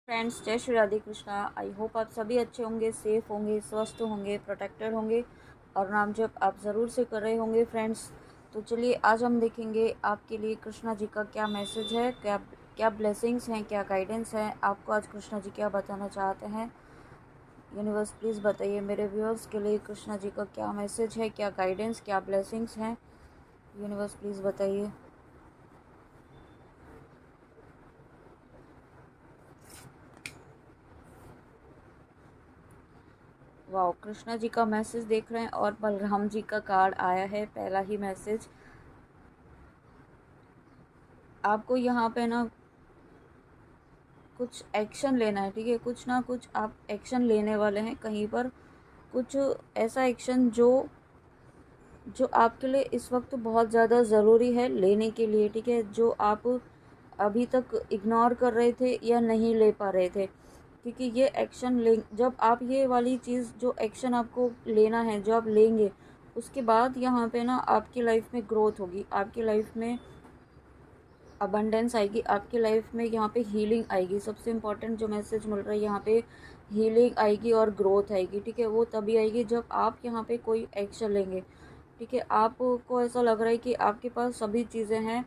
Friends, जय Shri Radhe Krishna. I hope आप सभी अच्छे होंगे, सेफ होंगे, स्वस्थ होंगे, प्रोटेक्टेड होंगे और नाम जप आप ज़रूर से कर रहे होंगे। फ्रेंड्स, तो चलिए आज हम देखेंगे आपके लिए कृष्णा जी का क्या मैसेज है, क्या क्या ब्लेसिंग्स हैं, क्या गाइडेंस है। आपको आज कृष्णा जी क्या बताना चाहते हैं। यूनिवर्स प्लीज़ बताइए मेरे व्यूअर्स के लिए कृष्णा जी का क्या मैसेज है, क्या गाइडेंस, क्या ब्लेसिंग्स हैं। यूनिवर्स प्लीज़ बताइए। वाह, कृष्णा जी का मैसेज देख रहे हैं और बलराम जी का कार्ड आया है, पहला ही मैसेज। आपको यहाँ पे ना कुछ एक्शन लेना है, ठीक है। कुछ ना कुछ आप एक्शन लेने वाले हैं कहीं पर, कुछ ऐसा एक्शन जो जो आपके लिए इस वक्त बहुत ज़्यादा ज़रूरी है लेने के लिए, ठीक है। जो आप अभी तक इग्नोर कर रहे थे या नहीं ले पा रहे थे, क्योंकि ये एक्शन ले, जब आप ये वाली चीज़, जो एक्शन आपको लेना है, जो आप लेंगे, उसके बाद यहाँ पे ना आपकी लाइफ में ग्रोथ होगी, आपकी लाइफ में अबंडेंस आएगी, आपकी लाइफ में यहाँ पे हीलिंग आएगी। सबसे इम्पोर्टेंट जो मैसेज मिल रहा है यहाँ पे, हीलिंग आएगी और ग्रोथ आएगी, ठीक है। वो तभी आएगी जब आप यहाँ पे कोई एक्शन लेंगे, ठीक है। आपको ऐसा लग रहा है कि आपके पास सभी चीज़ें हैं,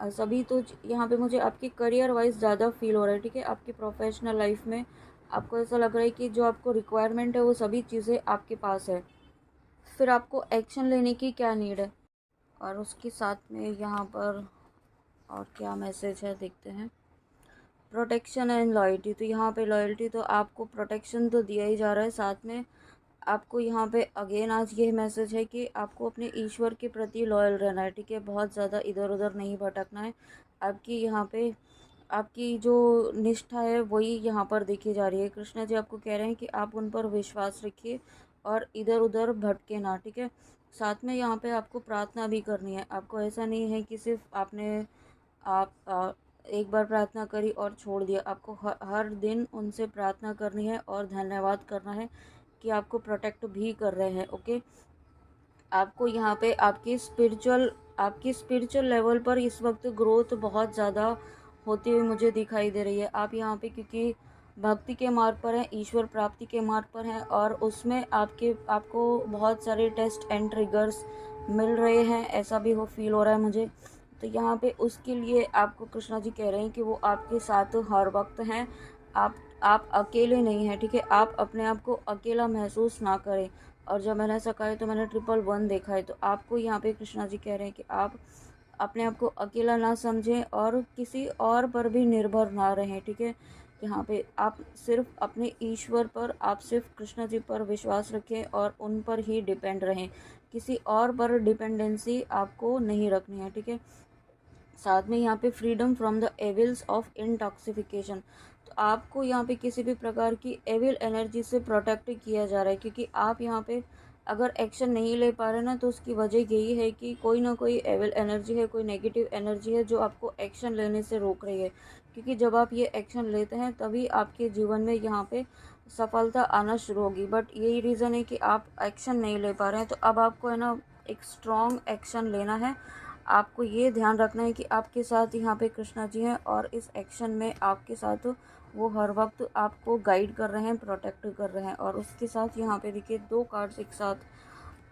सभी तो यहाँ पे मुझे आपकी करियर वाइज ज़्यादा फील हो रहा है, ठीक है। आपकी प्रोफेशनल लाइफ में आपको ऐसा लग रहा है कि जो आपको रिक्वायरमेंट है वो सभी चीज़ें आपके पास है, फिर आपको एक्शन लेने की क्या नीड है। और उसके साथ में यहाँ पर और क्या मैसेज है देखते हैं। प्रोटेक्शन एंड लॉयल्टी, तो यहाँ पे लॉयल्टी, तो आपको प्रोटेक्शन तो दिया ही जा रहा है, साथ में आपको यहाँ पे अगेन आज ये मैसेज है कि आपको अपने ईश्वर के प्रति लॉयल रहना है, ठीक है। बहुत ज़्यादा इधर उधर नहीं भटकना है। आपकी यहाँ पे आपकी जो निष्ठा है वही यहाँ पर देखी जा रही है। कृष्णा जी आपको कह रहे हैं कि आप उन पर विश्वास रखिए और इधर उधर भटके ना, ठीक है। साथ में यहाँ पे आपको प्रार्थना भी करनी है। आपको ऐसा नहीं है कि सिर्फ आपने आप एक बार प्रार्थना करी और छोड़ दिया। आपको हर दिन उनसे प्रार्थना करनी है और धन्यवाद करना है कि आपको प्रोटेक्ट भी कर रहे हैं, ओके। आपको यहाँ पे आपकी स्पिरिचुअल लेवल पर इस वक्त ग्रोथ बहुत ज़्यादा होती हुई मुझे दिखाई दे रही है। आप यहाँ पे क्योंकि भक्ति के मार्ग पर हैं, ईश्वर प्राप्ति के मार्ग पर हैं और उसमें आपको बहुत सारे टेस्ट एंड ट्रिगर्स मिल रहे हैं, ऐसा भी हो फील हो रहा है मुझे। तो यहाँ पे उसके लिए आपको कृष्णा जी कह रहे हैं कि वो आपके साथ हर वक्त हैं। आप आप अकेले नहीं हैं, ठीक है। आप अपने आप को अकेला महसूस ना करें। और जब मैंने ऐसा कहा है तो मैंने 111 देखा है, तो आपको यहाँ पे कृष्णा जी कह रहे हैं कि आप अपने आप को अकेला ना समझें और किसी और पर भी निर्भर ना रहें, ठीक है। यहाँ पे आप सिर्फ अपने ईश्वर पर, आप सिर्फ कृष्णा जी पर विश्वास रखें और उन पर ही डिपेंड रहें। किसी और पर डिपेंडेंसी आपको नहीं रखनी है, ठीक है। साथ में यहाँ पे freedom from the evils of intoxification, तो आपको यहाँ पे किसी भी प्रकार की एविल एनर्जी से प्रोटेक्ट किया जा रहा है, क्योंकि आप यहाँ पे अगर एक्शन नहीं ले पा रहे ना, तो उसकी वजह यही है कि कोई ना कोई एविल एनर्जी है, कोई नेगेटिव एनर्जी है जो आपको एक्शन लेने से रोक रही है। क्योंकि जब आप ये एक्शन लेते हैं तभी आपके जीवन में यहाँ पे सफलता आना शुरू होगी, बट यही रीज़न है कि आप एक्शन नहीं ले पा रहे हैं। तो अब आपको है ना एक स्ट्रॉन्ग एक्शन लेना है। आपको ये ध्यान रखना है कि आपके साथ यहाँ पे कृष्णा जी हैं और इस एक्शन में आपके साथ वो हर वक्त आपको गाइड कर रहे हैं, प्रोटेक्ट कर रहे हैं। और उसके साथ यहाँ पे देखिए 2 कार्ड्स एक साथ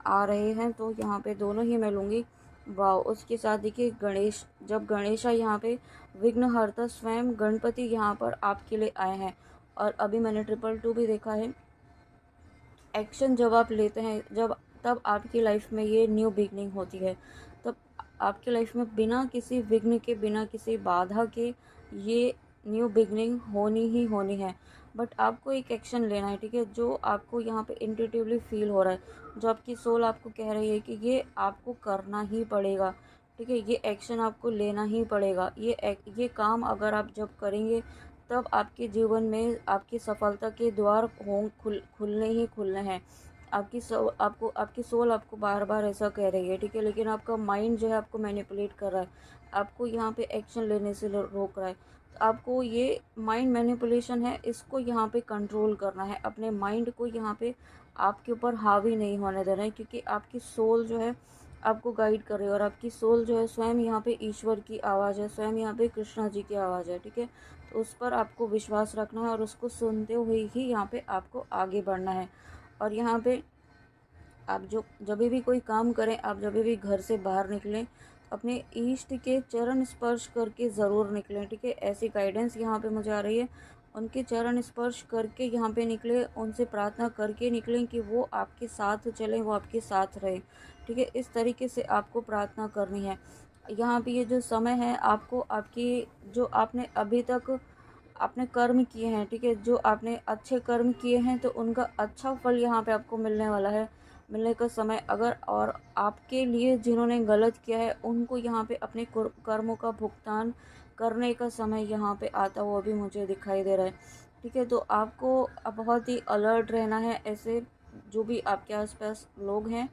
आ रहे हैं, तो यहाँ पे दोनों ही मैं लूँगी। वाह, उसके साथ देखिए गणेश, जब गणेशा यहाँ पे विघ्नहर्ता स्वयं गणपति यहाँ पर आपके लिए आए हैं। और अभी मैंने 222 भी देखा है। एक्शन जब आप लेते हैं, जब तब आपकी लाइफ में ये न्यू बिगनिंग होती है। तब आपकी लाइफ में बिना किसी विघ्न के, बिना किसी बाधा के ये न्यू बिगनिंग होनी ही होनी है। बट आपको एक एक्शन लेना है, ठीक है। जो आपको यहाँ पे इंट्यूटिवली फील हो रहा है, जो आपकी सोल आपको कह रही है कि ये आपको करना ही पड़ेगा, ठीक है। ये एक्शन आपको लेना ही पड़ेगा। ये काम अगर आप जब करेंगे तब आपके जीवन में आपकी सफलता के द्वार खुलने ही खुलने हैं। आपकी सोल आपको बार बार ऐसा कह रही है, ठीक है। लेकिन आपका माइंड जो है आपको मैनिपुलेट कर रहा है, आपको यहाँ पे एक्शन लेने से रोक रहा है। तो आपको ये माइंड मैनिपुलेशन है, इसको यहाँ पे कंट्रोल करना है। अपने माइंड को यहाँ पे आपके ऊपर हावी नहीं होने देना है, क्योंकि आपकी सोल जो है आपको गाइड कर रही है। और आपकी सोल जो है स्वयं यहाँ पे ईश्वर की आवाज़ है, स्वयं यहाँ पे कृष्णा जी की आवाज़ है, ठीक है। तो उस पर आपको विश्वास रखना है और उसको सुनते हुए ही यहाँ पे आपको आगे बढ़ना है। और यहाँ पे आप जब भी कोई काम करें, आप जब भी घर से बाहर निकलें, तो अपने इष्ट के चरण स्पर्श करके ज़रूर निकलें, ठीक है। ऐसी गाइडेंस यहाँ पे मुझे आ रही है। उनके चरण स्पर्श करके यहाँ पे निकले, उनसे प्रार्थना करके निकलें कि वो आपके साथ चलें, वो आपके साथ रहे, ठीक है। इस तरीके से आपको प्रार्थना करनी है। यहाँ पे ये जो समय है, आपको आपकी जो आपने अभी तक आपने कर्म किए हैं, ठीक है, जो आपने अच्छे कर्म किए हैं, तो उनका अच्छा फल यहाँ पे आपको मिलने वाला है, मिलने का समय। अगर और आपके लिए जिन्होंने गलत किया है, उनको यहाँ पे अपने कर्मों का भुगतान करने का समय यहाँ पे आता हुआ भी मुझे दिखाई दे रहा है, ठीक है। तो आपको बहुत ही अलर्ट रहना है। ऐसे जो भी आपके आसपास लोग हैं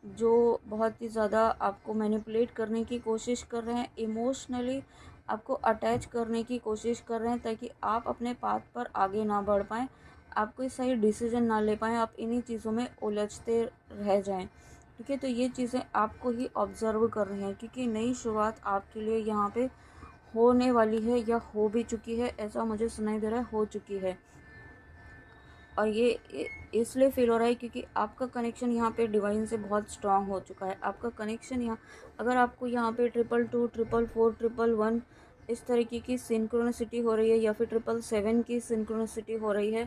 जो बहुत ही ज़्यादा आपको मैनिपुलेट करने की कोशिश कर रहे हैं, इमोशनली आपको अटैच करने की कोशिश कर रहे हैं, ताकि आप अपने पाथ पर आगे ना बढ़ पाएँ, आप कोई सही डिसीजन ना ले पाएँ, आप इन्हीं चीज़ों में उलझते रह जाएं, ठीक है। तो ये चीज़ें आपको ही ऑब्ज़र्व कर रही हैं, क्योंकि नई शुरुआत आपके लिए यहाँ पे होने वाली है या हो भी चुकी है, ऐसा मुझे सुनाई दे रहा है, हो चुकी है। और ये इसलिए फील हो रहा है क्योंकि आपका कनेक्शन यहाँ पे डिवाइन से बहुत स्ट्रांग हो चुका है। आपका कनेक्शन यहाँ, अगर आपको यहाँ पे 222, 444, 111 इस तरीके की सिंक्रोनिसिटी हो रही है, या फिर 777 की सिंक्रोनिसिटी हो रही है,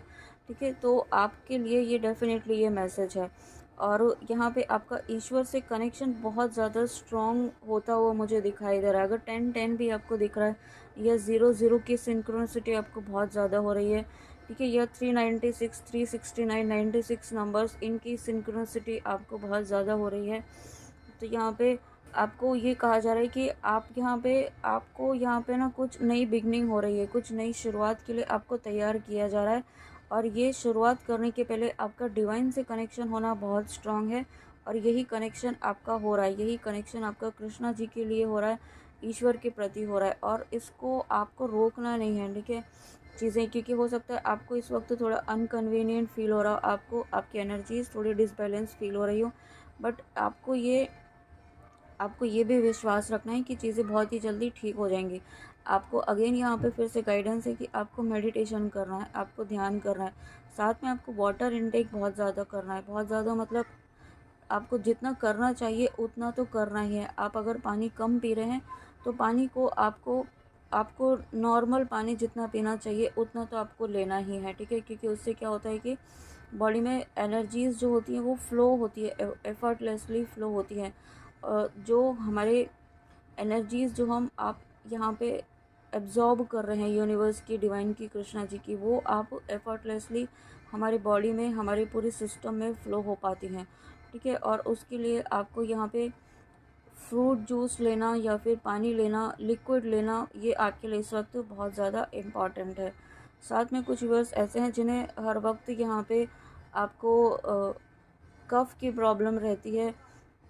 ठीक है, तो आपके लिए ये डेफिनेटली ये मैसेज है। और यहाँ पे आपका ईश्वर से कनेक्शन बहुत ज़्यादा स्ट्रॉन्ग होता हुआ मुझे दिखाई दे रहा है। अगर 10-10 भी आपको दिख रहा है, या 0-0 की सिंक्रोनिसिटी आपको बहुत ज़्यादा हो रही है, ठीक है, यह 396, 369, 96 नंबर्स, इनकी सिंक्रोनिसिटी आपको बहुत ज़्यादा हो रही है। तो यहाँ पे आपको ये कहा जा रहा है कि आपको यहाँ पे ना कुछ नई बिगनिंग हो रही है, कुछ नई शुरुआत के लिए आपको तैयार किया जा रहा है। और ये शुरुआत करने के पहले आपका डिवाइन से कनेक्शन होना बहुत स्ट्रांग है, और यही कनेक्शन आपका हो रहा है, यही कनेक्शन आपका कृष्णा जी के लिए हो रहा है, ईश्वर के प्रति हो रहा है। और इसको आपको रोकना नहीं है, ठीक है, चीज़ें, क्योंकि हो सकता है आपको इस वक्त थोड़ा अनकन्वीनियंट फील हो रहा हो, आपको आपकी एनर्जीज थोड़ी डिसबैलेंस फील हो रही हो, बट आपको ये भी विश्वास रखना है कि चीज़ें बहुत ही जल्दी ठीक हो जाएंगी। आपको अगेन यहाँ पे फिर से गाइडेंस है कि आपको मेडिटेशन करना है, आपको ध्यान करना है, साथ में आपको वाटर इनटेक बहुत ज़्यादा करना है, बहुत ज़्यादा मतलब आपको जितना करना चाहिए उतना तो करना ही है। आप अगर पानी कम पी रहे हैं, तो पानी को आपको आपको नॉर्मल पानी जितना पीना चाहिए उतना तो आपको लेना ही है, ठीक है, क्योंकि उससे क्या होता है कि बॉडी में एनर्जीज़ जो होती हैं वो फ़्लो होती है, एफर्टलेसली फ़्लो होती है। जो हमारे एनर्जीज़ जो हम आप यहाँ पे एब्जॉर्ब कर रहे हैं यूनिवर्स की, डिवाइन की, कृष्णा जी की, वो आप एफर्टलेसली हमारे बॉडी में, हमारे पूरे सिस्टम में फ़्लो हो पाती हैं, ठीक है। और उसके लिए आपको यहाँ पे फ्रूट जूस लेना या फिर पानी लेना, लिक्विड लेना, ये आपके लिए इस वक्त बहुत ज़्यादा इम्पॉर्टेंट है। साथ में कुछ व्यूअर्स ऐसे हैं जिन्हें हर वक्त यहाँ पे आपको कफ़ की प्रॉब्लम रहती है,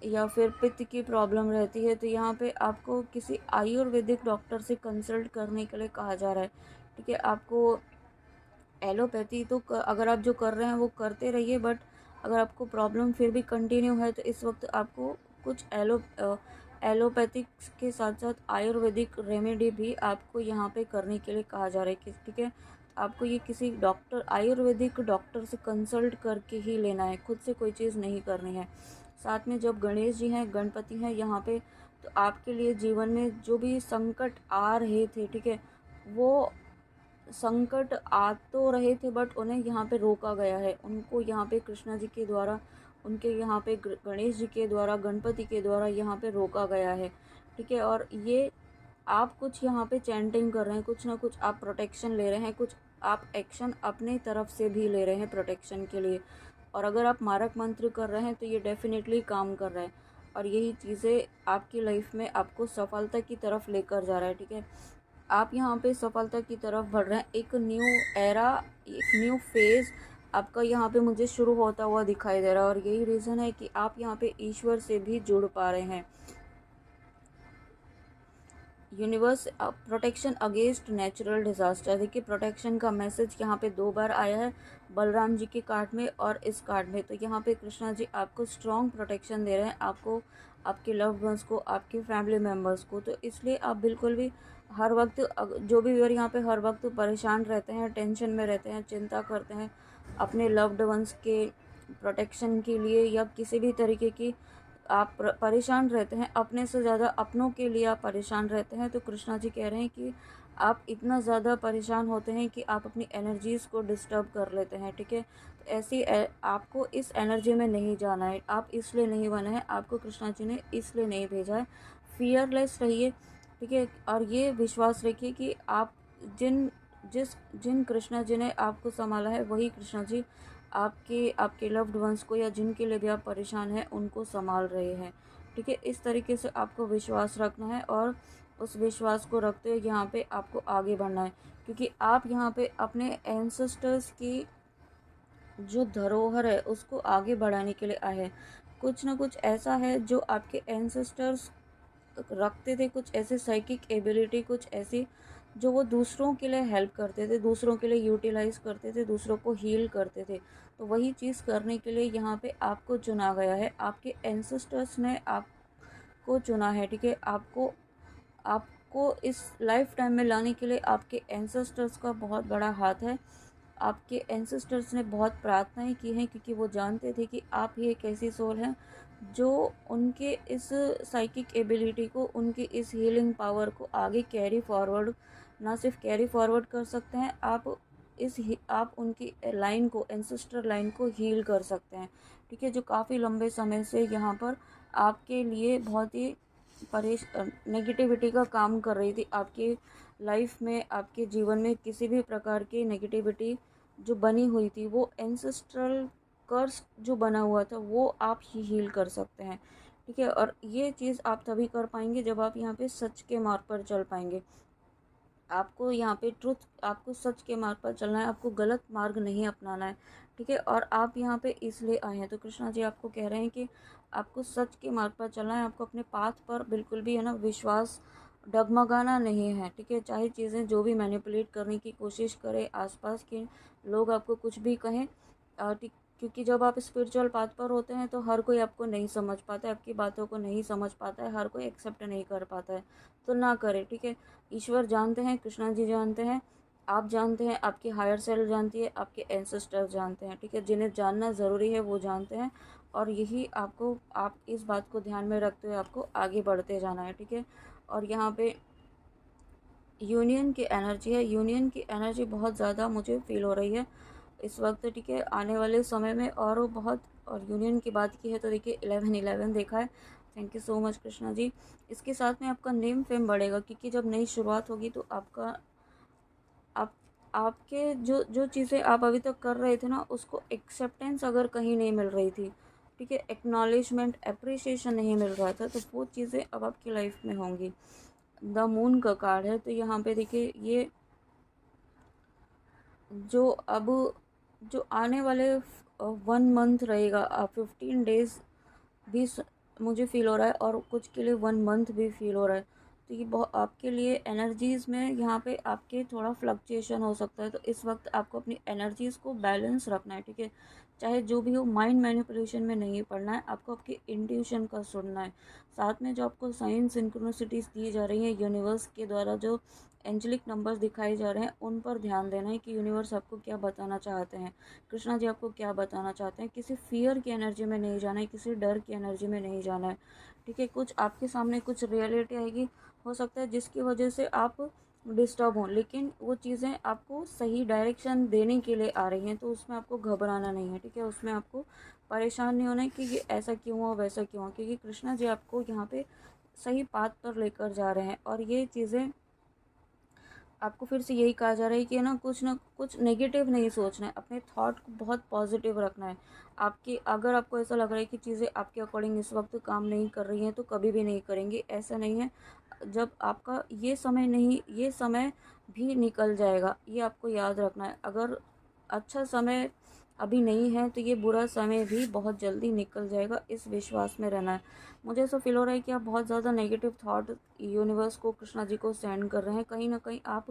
या फिर पित्त की प्रॉब्लम रहती है, तो यहाँ पे आपको किसी आयुर्वेदिक डॉक्टर से कंसल्ट करने के लिए कहा जा रहा है, ठीक है। आपको एलोपैथी तो अगर आप जो कर रहे हैं वो करते रहिए, बट अगर आपको प्रॉब्लम फिर भी कंटिन्यू है, तो इस वक्त आपको कुछ एलोपैथिक के साथ साथ आयुर्वेदिक रेमेडी भी आपको यहाँ पे करने के लिए कहा जा रहा है, ठीक है। आपको ये किसी डॉक्टर, आयुर्वेदिक डॉक्टर से कंसल्ट करके ही लेना है, खुद से कोई चीज़ नहीं करनी है। साथ में जब गणेश जी हैं, गणपति हैं यहाँ पे, तो आपके लिए जीवन में जो भी संकट आ रहे थे, ठीक है, वो संकट आ तो रहे थे, बट उन्हें यहाँ पे रोका गया है, उनको यहाँ पे कृष्णा जी के द्वारा, उनके यहाँ पे गणेश जी के द्वारा, गणपति के द्वारा यहाँ पे रोका गया है, ठीक है। और ये आप कुछ यहाँ पे चैंटिंग कर रहे हैं, कुछ ना कुछ आप प्रोटेक्शन ले रहे हैं, कुछ आप एक्शन अपने तरफ से भी ले रहे हैं प्रोटेक्शन के लिए। और अगर आप मारक मंत्र कर रहे हैं तो ये डेफिनेटली काम कर रहा है, और यही चीज़ें आपकी लाइफ में आपको सफलता की तरफ लेकर जा रहा है, ठीक है। आप यहाँ पे सफलता की तरफ बढ़ रहे हैं, एक न्यू एरा, एक न्यू फेज़ आपका यहाँ पे मुझे शुरू होता हुआ दिखाई दे रहा है। और यही रीज़न है कि आप यहाँ पे ईश्वर से भी जुड़ पा रहे हैं। Universe protection against natural disaster. देखिए प्रोटेक्शन का मैसेज यहाँ पे 2 बार आया है, बलराम जी के कार्ड में और इस कार्ड में। तो यहाँ पे कृष्णा जी आपको स्ट्रॉन्ग प्रोटेक्शन दे रहे हैं, आपको, आपके लव्ड वंस को, आपके फैमिली मेम्बर्स को। तो इसलिए आप बिल्कुल भी हर वक्त जो भी व्यूअर यहाँ पे हर वक्त परेशान रहते हैं, टेंशन में रहते हैं, चिंता करते हैं अपने लव्ड वंस के प्रोटेक्शन के लिए, या किसी भी तरीके की आप परेशान रहते हैं, अपने से ज़्यादा अपनों के लिए आप परेशान रहते हैं, तो कृष्णा जी कह रहे हैं कि आप इतना ज़्यादा परेशान होते हैं कि आप अपनी एनर्जीज़ को डिस्टर्ब कर लेते हैं। ठीक है, तो ऐसी आपको इस एनर्जी में नहीं जाना है, आप इसलिए नहीं बने हैं, आपको कृष्णा जी ने इसलिए नहीं भेजा है। फियरलेस रहिए, ठीक है, और ये विश्वास रखिए कि आप जिन कृष्णा जी ने आपको संभाला है, वही कृष्णा जी आपके लव्ड वंस को, या जिनके लिए भी आप परेशान हैं, उनको संभाल रहे हैं। ठीक है, इस तरीके से आपको विश्वास रखना है और उस विश्वास को रखते हुए यहाँ पे आपको आगे बढ़ना है, क्योंकि आप यहाँ पे अपने एंसेस्टर्स की जो धरोहर है उसको आगे बढ़ाने के लिए आए हैं। कुछ ना कुछ ऐसा है जो आपके एंसेस्टर्स रखते थे, कुछ ऐसे साइकिक एबिलिटी, कुछ ऐसी जो वो दूसरों के लिए हेल्प करते थे, दूसरों के लिए यूटिलाइज करते थे, दूसरों को हील करते थे। तो वही चीज़ करने के लिए यहाँ पे आपको चुना गया है, आपके एंसेस्टर्स ने आपको चुना है। ठीक है, आपको इस लाइफ टाइम में लाने के लिए आपके एंसेस्टर्स का बहुत बड़ा हाथ है। आपके एंसेस्टर्स ने बहुत प्रार्थनाएं की हैं, क्योंकि वो जानते थे कि आप ही एक ऐसी सोल हैं जो उनके इस साइकिक एबिलिटी को, उनकी इस हीलिंग पावर को आगे कैरी फॉरवर्ड, ना सिर्फ कैरी फॉरवर्ड कर सकते हैं, आप उनकी लाइन को, एंसेस्टर लाइन को हील कर सकते हैं। ठीक है, जो काफ़ी लंबे समय से यहाँ पर आपके लिए बहुत ही नेगेटिविटी का काम कर रही थी, आपकी लाइफ में, आपके जीवन में किसी भी प्रकार की नेगेटिविटी जो बनी हुई थी, वो एंसेस्ट्रल कर्स जो बना हुआ था, वो आप ही हील कर सकते हैं। ठीक है, और ये चीज़ आप तभी कर पाएंगे जब आप यहाँ पे सच के मार्ग पर चल पाएंगे। आपको यहाँ पे आपको सच के मार्ग पर चलना है, आपको गलत मार्ग नहीं अपनाना है। ठीक है, और आप यहाँ पे इसलिए आए हैं, तो कृष्णा जी आपको कह रहे हैं कि आपको सच के मार्ग पर चलना है, आपको अपने पाथ पर बिल्कुल भी, है ना, विश्वास डगमगाना नहीं है। ठीक है, चाहे चीज़ें जो भी मैनिपुलेट करने की कोशिश करें, आसपास के लोग आपको कुछ भी कहें, ठीक, क्योंकि जब आप स्पिरिचुअल पाथ पर होते हैं तो हर कोई आपको नहीं समझ पाता है, आपकी बातों को नहीं समझ पाता है, हर कोई एक्सेप्ट नहीं कर पाता है, तो ना करें। ठीक है, ईश्वर जानते हैं, कृष्णा जी जानते हैं, आप जानते हैं, आपकी हायर सेल्फ जानती है, आपके एंसेस्टर्स जानते हैं। ठीक है, जिन्हें जानना ज़रूरी है वो जानते हैं, और यही आपको, आप इस बात को ध्यान में रखते हुए आपको आगे बढ़ते जाना है। ठीक है, और यहाँ पे यूनियन की एनर्जी है, यूनियन की एनर्जी बहुत ज़्यादा मुझे फील हो रही है इस वक्त। ठीक है, आने वाले समय में और वो बहुत, और यूनियन की बात की है तो देखिए 11-11 देखा है। Thank you so much Krishna ji. इसके साथ में आपका नेम फेम बढ़ेगा, क्योंकि जब नई शुरुआत होगी तो आप आपके जो जो चीज़ें आप अभी तक कर रहे थे ना, उसको एक्सेप्टेंस अगर कहीं नहीं मिल रही थी, ठीक है, एक्नॉलेजमेंट, अप्रिसिएशन नहीं मिल रहा था, तो वो चीज़ें अब आपकी लाइफ में होंगी। द मून का कार्ड है, तो यहाँ पे देखिए ये जो अब जो आने वाले 1 मंथ रहेगा, 15 डेज भी मुझे फील हो रहा है, और कुछ के लिए 1 मंथ भी फील हो रहा है। तो ये बहुत आपके लिए एनर्जीज़ में यहाँ पे आपके थोड़ा फ्लक्चुएशन हो सकता है, तो इस वक्त आपको अपनी एनर्जीज़ को बैलेंस रखना है। ठीक है, चाहे जो भी हो, माइंड मैनिपुलेशन में नहीं पड़ना है, आपको आपकी इंट्यूशन का सुनना है। साथ में जो आपको साइन सिंक्रोनिसिटीज़ दी जा रही हैं यूनिवर्स के द्वारा, जो एंजेलिक नंबर्स दिखाए जा रहे हैं, उन पर ध्यान देना है कि यूनिवर्स आपको क्या बताना चाहते हैं, कृष्णा जी आपको क्या बताना चाहते हैं। किसी फियर की एनर्जी में नहीं जाना है, किसी डर की एनर्जी में नहीं जाना है। ठीक है, कुछ आपके सामने कुछ रियलिटी आएगी, हो सकता है जिसकी वजह से आप डिस्टर्ब हों, लेकिन वो चीज़ें आपको सही डायरेक्शन देने के लिए आ रही हैं, तो उसमें आपको घबराना नहीं है। ठीक है, उसमें आपको परेशान नहीं होना है कि ये ऐसा क्यों हुआ, वैसा क्यों हुआ, क्योंकि कृष्णा जी आपको यहाँ पे सही पाथ पर लेकर जा रहे हैं। और ये चीज़ें आपको फिर से यही कहा जा रहा है कि है ना कुछ नेगेटिव नहीं सोचना है, अपने थॉट को बहुत पॉजिटिव रखना है। आपकी, अगर आपको ऐसा लग रहा है कि चीज़ें आपके अकॉर्डिंग इस वक्त काम नहीं कर रही हैं, तो कभी भी नहीं करेंगी, ऐसा नहीं है। जब आपका ये समय नहीं, ये समय भी निकल जाएगा, ये आपको याद रखना है। अगर अच्छा समय अभी नहीं है तो ये बुरा समय भी बहुत जल्दी निकल जाएगा, इस विश्वास में रहना है। मुझे ऐसा फील हो रहा है कि आप बहुत ज़्यादा नेगेटिव थॉट यूनिवर्स को, कृष्णा जी को सेंड कर रहे हैं। कहीं ना कहीं आप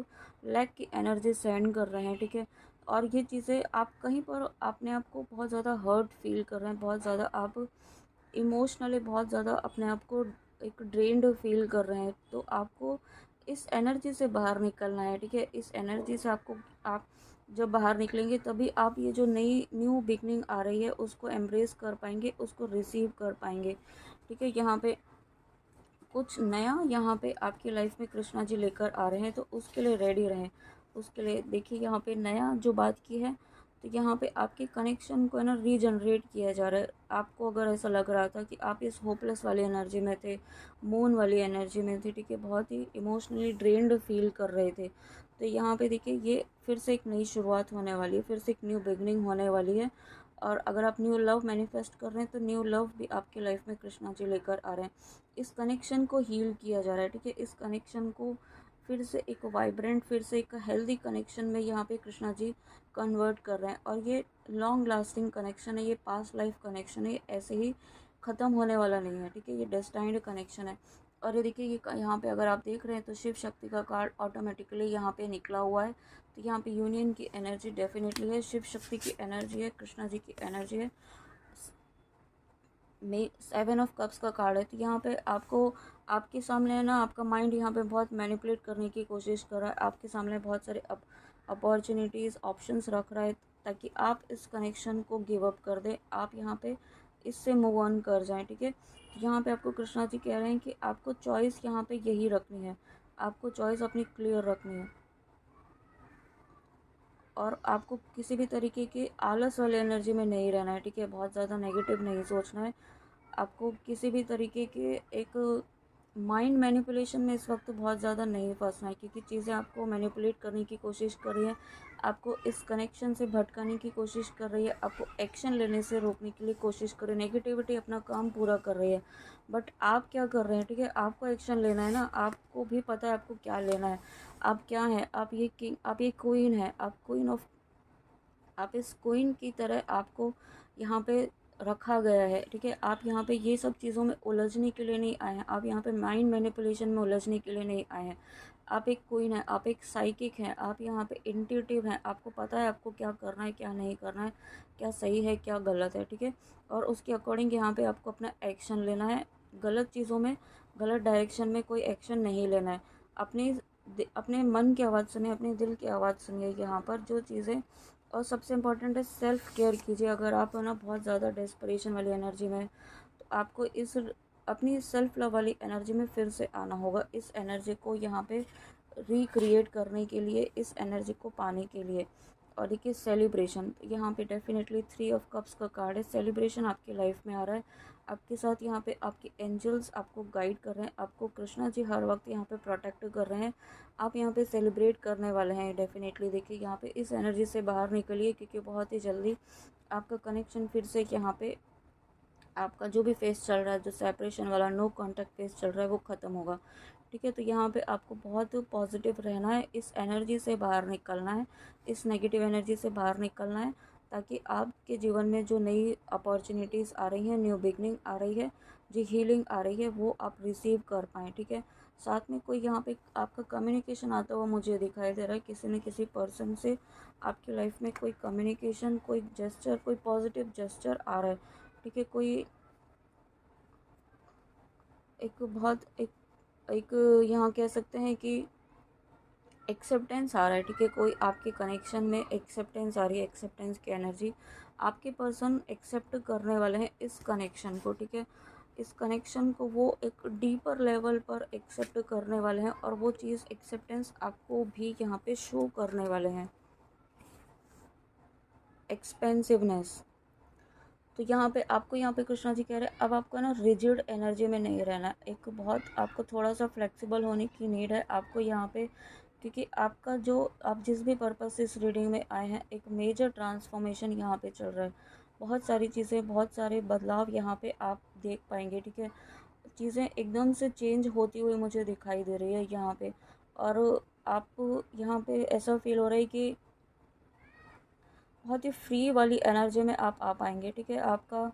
लैक की एनर्जी सेंड कर रहे हैं, ठीक है। और ये चीज़ें आप कहीं पर अपने आप को बहुत ज़्यादा हर्ट फील कर रहे हैं, बहुत ज़्यादा आप इमोशनली बहुत ज़्यादा अपने आप को एक ड्रेन्ड फील कर रहे हैं। तो आपको इस एनर्जी से बाहर निकलना है, ठीक है। इस एनर्जी से आपको, आप जब बाहर निकलेंगे तभी आप ये जो नई न्यू बिगनिंग आ रही है उसको एम्ब्रेस कर पाएंगे, उसको रिसीव कर पाएंगे, ठीक है। यहाँ पे कुछ नया, यहाँ पे आपकी लाइफ में कृष्णा जी लेकर आ रहे हैं, तो उसके लिए रेडी रहें। उसके लिए देखिए यहाँ पे नया जो बात की है, तो यहाँ पे आपके कनेक्शन को है ना रीजनरेट किया जा रहा है। आपको अगर ऐसा लग रहा था कि आप इस होपलेस वाली एनर्जी में थे, मून वाली एनर्जी में थे, ठीक है, बहुत ही इमोशनली ड्रेन्ड फील कर रहे थे, तो यहाँ पे देखिए ये फिर से एक नई शुरुआत होने वाली है, फिर से एक न्यू बिगनिंग होने वाली है। और अगर आप न्यू लव मैनिफेस्ट कर रहे हैं तो न्यू लव भी आपकी लाइफ में कृष्णा जी लेकर आ रहे हैं। इस कनेक्शन को हील किया जा रहा है, ठीक है। इस कनेक्शन को फिर से एक वाइब्रेंट, फिर से एक हेल्दी कनेक्शन में यहाँ पे कृष्णा जी कन्वर्ट कर रहे हैं। और ये लॉन्ग लास्टिंग कनेक्शन है, ये पास्ट लाइफ कनेक्शन है, ये ऐसे ही ख़त्म होने वाला नहीं है, ठीक है। ये डेस्टाइंड कनेक्शन है। और ये देखिए, ये यहाँ पे अगर आप देख रहे हैं तो शिव शक्ति का कार्ड ऑटोमेटिकली यहाँ पे निकला हुआ है। तो यहाँ पे यूनियन की एनर्जी डेफिनेटली है, शिव शक्ति की एनर्जी है, कृष्णा जी की एनर्जी है। में 7 ऑफ कप्स का कार्ड है। तो यहाँ पे आपको, आपके सामने है ना, आपका माइंड यहाँ पे बहुत मैनिपुलेट करने की कोशिश कर रहा है, आपके सामने बहुत सारे अपॉर्चुनिटीज़, ऑप्शंस रख रहा है, ताकि आप इस कनेक्शन को गिव अप कर दें, आप यहाँ पे इससे मूव ऑन कर जाएं, ठीक है। यहाँ पे आपको कृष्णा जी कह रहे हैं कि आपको चॉइस यहाँ पे यही रखनी है, आपको चॉइस अपनी क्लियर रखनी है। और आपको किसी भी तरीके की आलस वाली एनर्जी में नहीं रहना है, ठीक है। बहुत ज़्यादा नेगेटिव नहीं सोचना है, आपको किसी भी तरीके के एक माइंड मैनिपुलेशन में इस वक्त बहुत ज़्यादा नहीं फंसना है, क्योंकि चीज़ें आपको मैनिपुलेट करने की कोशिश कर रही है, आपको इस कनेक्शन से भटकाने की कोशिश कर रही है, आपको एक्शन लेने से रोकने के लिए कोशिश कर रही है, नेगेटिविटी अपना काम पूरा कर रही है। बट आप क्या कर रहे हैं, ठीक है, आपको एक्शन लेना है ना, आपको भी पता है आपको क्या लेना है। आप क्या हैं, आप ये किंग, आप ये क्वीन है, आप क्वीन ऑफ, आप इस क्वीन की तरह आपको यहाँ पे रखा गया है, ठीक है। आप यहाँ पे ये सब चीज़ों में उलझने के लिए नहीं आए हैं, आप यहाँ पे माइंड मैनिपुलेशन में उलझने के लिए नहीं आए हैं। आप एक क्वीन है, आप एक साइकिक हैं, आप यहाँ पे इंट्यूटिव हैं, आपको पता है आपको क्या करना है, क्या नहीं करना है, क्या सही है, क्या गलत है, ठीक है। और उसके अकॉर्डिंग यहाँ पे आपको अपना एक्शन लेना है। गलत चीज़ों में, गलत डायरेक्शन में कोई एक्शन नहीं लेना है। अपनी अपने मन की आवाज़ सुनिए, अपने दिल की आवाज़ सुनिए यहाँ पर जो चीज़ें। और सबसे इम्पॉर्टेंट है सेल्फ़ केयर कीजिए। अगर आप है ना बहुत ज़्यादा डेस्परेशन वाली एनर्जी में, तो आपको इस अपनी सेल्फ़ लव वाली एनर्जी में फिर से आना होगा, इस एनर्जी को यहाँ पे रिक्रिएट करने के लिए, इस एनर्जी को पाने के लिए। और देखिए सेलिब्रेशन, यहाँ पे डेफिनेटली 3 ऑफ कप्स का कार्ड है, सेलिब्रेशन आपकी लाइफ में आ रहा है। आपके साथ यहाँ पे आपके एंजल्स आपको गाइड कर रहे हैं, आपको कृष्णा जी हर वक्त यहाँ पे प्रोटेक्ट कर रहे हैं। आप यहाँ पे सेलिब्रेट करने वाले हैं डेफिनेटली। देखिए यहाँ पे इस एनर्जी से बाहर निकलिए, क्योंकि बहुत ही जल्दी आपका कनेक्शन फिर से यहाँ पे, आपका जो भी फेस चल रहा है, जो सेपरेशन वाला नो कांटेक्ट फेस चल रहा है, वो ख़त्म होगा, ठीक है। तो यहाँ पे आपको बहुत पॉजिटिव रहना है, इस एनर्जी से बाहर निकलना है, इस नेगेटिव एनर्जी से बाहर निकलना है, ताकि आपके जीवन में जो नई अपॉर्चुनिटीज़ आ रही हैं, न्यू बिगनिंग आ रही है, जो हीलिंग आ रही है, वो आप रिसीव कर पाएँ, ठीक है। साथ में कोई यहाँ पे आपका कम्युनिकेशन आता हुआ मुझे दिखाई दे रहा है, किसी न किसी पर्सन से आपकी लाइफ में कोई कम्युनिकेशन, कोई जेस्चर, कोई पॉजिटिव जेस्चर आ रहा है, ठीक है। कोई एक बहुत एक यहाँ कह सकते हैं कि एक्सेप्टेंस आ रहा है, ठीक है। कोई आपके कनेक्शन में एक्सेप्टेंस आ रही है, एक्सेप्टेंस की एनर्जी, आपके पर्सन एक्सेप्ट करने वाले हैं इस कनेक्शन को, ठीक है। इस कनेक्शन को वो एक डीपर लेवल पर एक्सेप्ट करने वाले हैं, और वो चीज़ एक्सेप्टेंस आपको भी यहाँ पे शो करने वाले हैं। एक्सपेंसिवनेस, तो यहाँ पे आपको, यहाँ पे कृष्णा जी कह रहे हैं अब आपको ना रिजिड एनर्जी में नहीं रहना, एक बहुत आपको थोड़ा सा फ्लेक्सिबल होने की नीड है आपको यहाँ पे, क्योंकि आपका जो, आप जिस भी पर्पस से इस रीडिंग में आए हैं, एक मेजर ट्रांसफॉर्मेशन यहाँ पे चल रहा है। बहुत सारी चीज़ें, बहुत सारे बदलाव यहाँ पे आप देख पाएंगे, ठीक है। चीज़ें एकदम से चेंज होती हुई मुझे दिखाई दे रही है यहाँ पे। और आप यहाँ पे ऐसा फील हो रहा है कि बहुत ही फ्री वाली एनर्जी में आप आ पाएंगे, ठीक है। आपका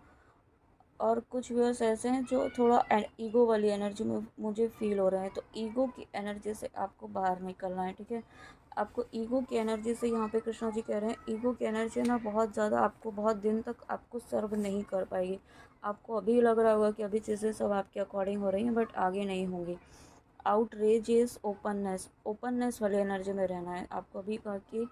और कुछ व्यूअर्स ऐसे हैं जो थोड़ा ईगो वाली एनर्जी में मुझे फील हो रहे हैं, तो ईगो की एनर्जी से आपको बाहर निकलना है, ठीक है। आपको ईगो की एनर्जी से, यहाँ पे कृष्णा जी कह रहे हैं, ईगो की एनर्जी ना बहुत ज़्यादा आपको बहुत दिन तक आपको सर्व नहीं कर पाएगी। आपको अभी लग रहा होगा कि अभी चीज़ें सब आपके अकॉर्डिंग हो रही हैं, बट आगे नहीं होंगी। आउटरेजियस ओपननेस, ओपननेस वाली एनर्जी में रहना है आपको अभी कहा कि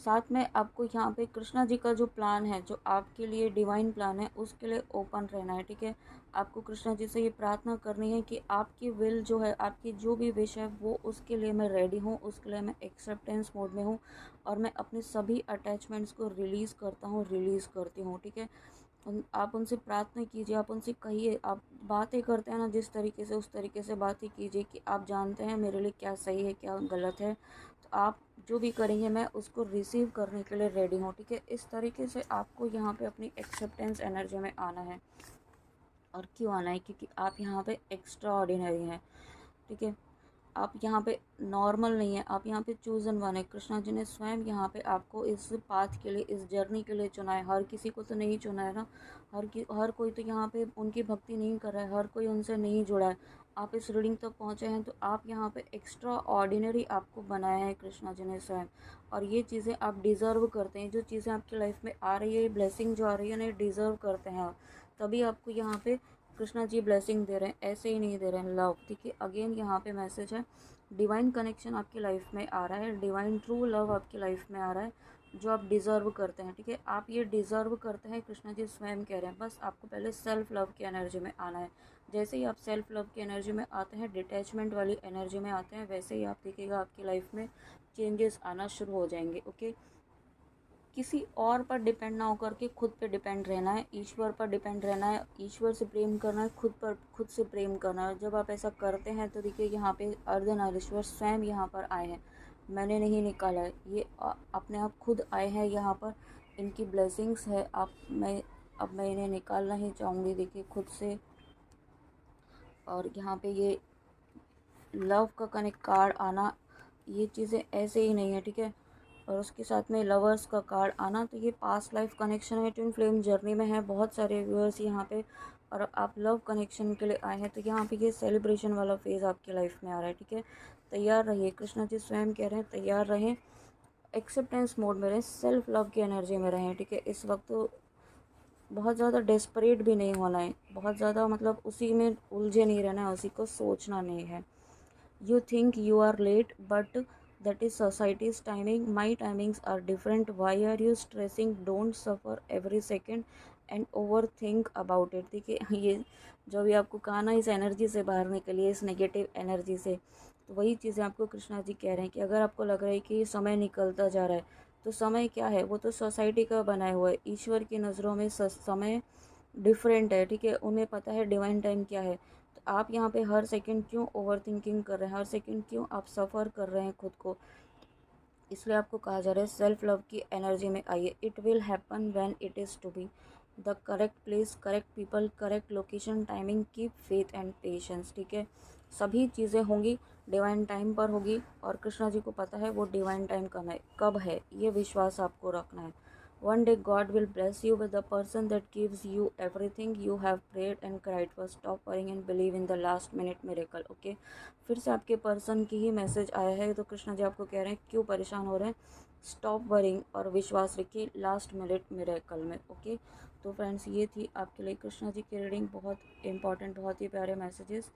साथ में आपको यहाँ पे कृष्णा जी का जो प्लान है, जो आपके लिए डिवाइन प्लान है, उसके लिए ओपन रहना है, ठीक है। आपको कृष्णा जी से ये प्रार्थना करनी है कि आपकी विल जो है, आपकी जो भी विश है, वो उसके लिए मैं रेडी हूँ, उसके लिए मैं एक्सेप्टेंस मोड में हूँ, और मैं अपने सभी अटैचमेंट्स को रिलीज़ करता हूँ, रिलीज़ करती हूँ, ठीक है। आप उनसे प्रार्थना कीजिए, आप उनसे कहिए, आप बातें करते हैं ना जिस तरीके से, उस तरीके से बातें कीजिए कि आप जानते हैं मेरे लिए क्या सही है, क्या गलत है, तो आप जो भी करेंगे मैं उसको रिसीव करने के लिए रेडी हूँ, ठीक है। इस तरीके से आपको यहाँ पे अपनी एक्सेप्टेंस एनर्जी में आना है। और क्यों आना है? क्योंकि आप यहाँ पे एक्स्ट्रा ऑर्डिनरी हैं, ठीक है। आप यहाँ पे नॉर्मल नहीं है, आप यहाँ पे चूज़न वन है। कृष्णा जी ने स्वयं यहाँ पे आपको इस पाथ के लिए, इस जर्नी के लिए चुना है। हर किसी को तो नहीं चुना है ना, हर कोई तो यहाँ पे उनकी भक्ति नहीं कर रहा है, हर कोई उनसे नहीं जुड़ा है। आप इस रीडिंग तक पहुँचे हैं तो आप यहाँ पे एक्स्ट्रा ऑर्डिनरी आपको बनाया है कृष्णा जी ने स्वयं। और ये चीज़ें आप डिज़र्व करते हैं, जो चीज़ें आपकी लाइफ में आ रही है, ब्लेसिंग जो आ रही है ना, डिज़र्व करते हैं आप। तभी आपको यहाँ पे कृष्णा जी ब्लेसिंग दे रहे हैं, ऐसे ही नहीं दे रहे हैं। लव, ठीक है। अगेन यहाँ पे मैसेज है, डिवाइन कनेक्शन आपकी लाइफ में आ रहा है, डिवाइन ट्रू लव आपकी लाइफ में आ रहा है, जो आप डिज़र्व करते हैं, ठीक है। आप ये डिज़र्व करते हैं, कृष्णा जी स्वयं कह रहे हैं। बस आपको पहले सेल्फ लव की एनर्जी में आना है। जैसे ही आप सेल्फ लव की एनर्जी में आते हैं, डिटैचमेंट वाली एनर्जी में आते हैं, वैसे ही आप देखिएगा आपकी लाइफ में चेंजेस आना शुरू हो जाएंगे, ओके। किसी और पर डिपेंड ना होकर के खुद पे डिपेंड रहना है, ईश्वर पर डिपेंड रहना है, ईश्वर से प्रेम करना है, खुद पर खुद से प्रेम करना है। जब आप ऐसा करते हैं तो देखिए यहाँ पे अर्धनारीश्वर स्वयं यहाँ पर आए हैं, मैंने नहीं निकाला है, ये अपने आप खुद आए हैं यहाँ पर। इनकी ब्लेसिंग्स है, अब मैं इन्हें निकालना ही चाहूँगी, देखिए खुद से। और यहाँ पे ये लव का कनेक्ट कार्ड आना, ये चीज़ें ऐसे ही नहीं है, ठीक है। और उसके साथ में लवर्स का कार्ड आना, तो ये पास्ट लाइफ कनेक्शन है, ट्विन फ्लेम जर्नी में है बहुत सारे व्यूअर्स यहाँ पे। और आप लव कनेक्शन के लिए आए हैं, तो यहाँ पे ये सेलिब्रेशन वाला फेज़ आपकी लाइफ में आ रहा है, ठीक है। तैयार रहिए, कृष्णा जी स्वयं कह रहे हैं तैयार रहें, एक्सेप्टेंस मोड में रहें, सेल्फ लव की एनर्जी में रहें, ठीक है। इस वक्त तो बहुत ज़्यादा डेस्परेट भी नहीं होना है, बहुत ज़्यादा मतलब उसी में उलझे नहीं रहना है, उसी को सोचना नहीं है। You think you are late, but that is society's timing. My timings are different. Why are you stressing? Don't suffer every second and overthink about it. देखिए ये जो भी आपको कहा ना, इस एनर्जी से बाहर निकलिए, इस नेगेटिव एनर्जी से। तो वही चीज़ें आपको कृष्णा जी कह रहे हैं कि अगर आपको लग रहा है कि समय निकलता जा रहा है, तो समय क्या है? वो तो सोसाइटी का बनाया हुआ है। ईश्वर की नज़रों में समय डिफरेंट है, ठीक है। उन्हें पता है डिवाइन टाइम क्या है। तो आप यहाँ पे हर सेकंड क्यों ओवर थिंकिंग कर रहे हैं, हर सेकंड क्यों आप सफ़र कर रहे हैं खुद को? इसलिए आपको कहा जा रहा है सेल्फ लव की एनर्जी में आइए। It will happen when it is to be, the correct place, correct people, correct location, timing, keep faith and patience, ठीक है। सभी चीज़ें होंगी, डिवाइन टाइम पर होगी, और कृष्णा जी को पता है वो डिवाइन टाइम कब है, ये विश्वास आपको रखना है। One day God will bless you with the person that gives you everything you have prayed and cried for. Stop worrying and believe in the last minute miracle. Okay? फिर से आपके पर्सन की ही मैसेज आया है, तो कृष्णा जी आपको कह रहे हैं क्यों परेशान हो रहे हैं, स्टॉप वरिंग और विश्वास रखिए लास्ट मिनट मिरेकल में, ओके। तो फ्रेंड्स, ये थी आपके लिए कृष्णा जी की रीडिंग, बहुत इंपॉर्टेंट, बहुत ही प्यारे मैसेजेस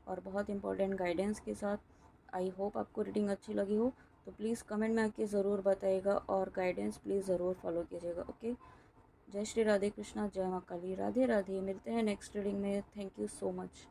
और बहुत इंपॉर्टेंट गाइडेंस के साथ। आई होप आपको रीडिंग अच्छी लगी हो, तो प्लीज़ कमेंट में आके ज़रूर बताइएगा, और गाइडेंस प्लीज़ ज़रूर फॉलो कीजिएगा, ओके। जय श्री राधे कृष्णा, जय माँ काली, राधे राधे। मिलते हैं नेक्स्ट रीडिंग में। Thank you so much.